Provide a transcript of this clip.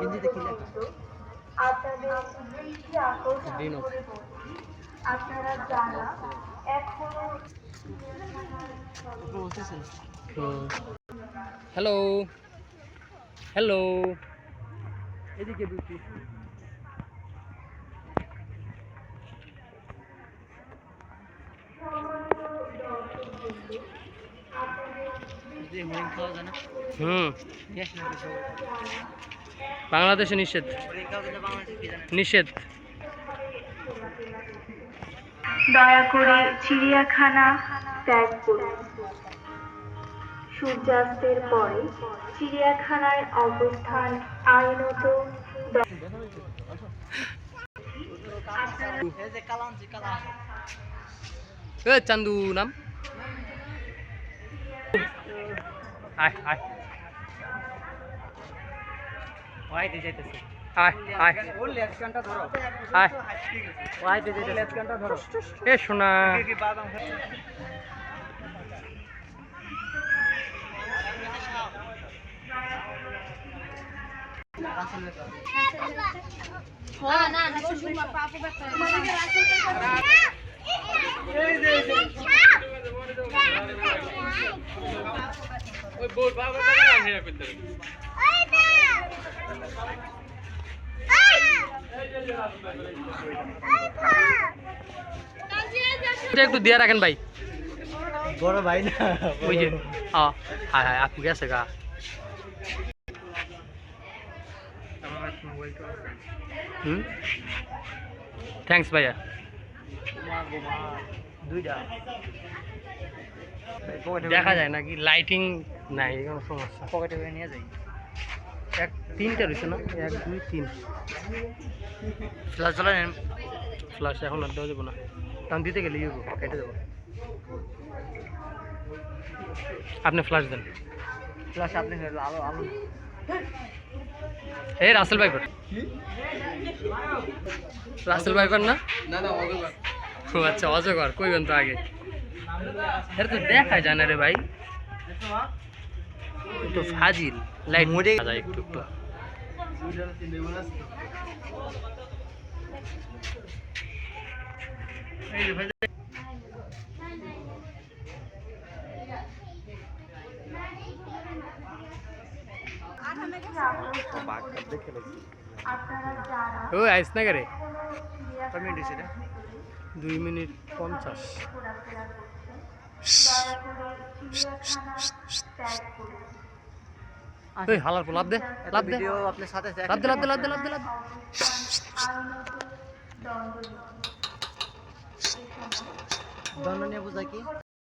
হিন্দিতে কি লেখা? আপনাদের দৃষ্টি আকর্ষণ করে বলছি, আপনারা যারা এখনো হ্যালো হ্যালো এদিকে দুটি বাংলাদেশে নিষেধ নিষেধ। দয়া করে চিড়িয়াখানা ত্যাগ করুন। সূর্যাস্তের পরে চিড়িয়াখানায় অবস্থান আইনত চান্দু নাম আয় আয় ওয়াইতে যাইতেছে আয় আয় ওই লেফট কানটা ধরো আয় ওয়াইতে যাইতেছে লেফট কানটা ধরো এ সোনা না না শুনবা পাপু ব্যথা এই যে ওই বোর বাবা কথা না হেরা করতে ওই না একটু দিয়া রাখেন ভাই বড় ভাই না ওই যে হ্যাঁ হায় হায় আপু গেছে গা থ্যাঙ্কস ভাইয়া দুইটা দেখা যায় নাকি লাইটিং নাই কোনো সমস্যা পকেটে করে নিয়ে যাই এক তিনটা রয়েছে না 1 2 3 ফ্ল্যাশ চালান ফ্লাশ এখন আর দেওয়া যাবো না তখন দিতে গেলে ইয়ে কেটে দেবো আপনি ফ্লাশ দেন ফ্ল্যাশ আপনি আলো আলো এই রাসেল ভাইপার রাসেল ভাইপার না না না অজগর ও আচ্ছা অজগর কইবেন তো আগে এর তো দেখা যায় না রে ভাই তো ফাজিল লাইট মোড়ে যায় একটু একটু ও আইস না করে 2 মিনিট 50 এই হালার লাভ দে লাভ দে ভিডিও আপনার সাথে লাভ দে লাভ দে লাভ দে লাভ দে লাভ দণ্ড নিয়ে বোঝা কি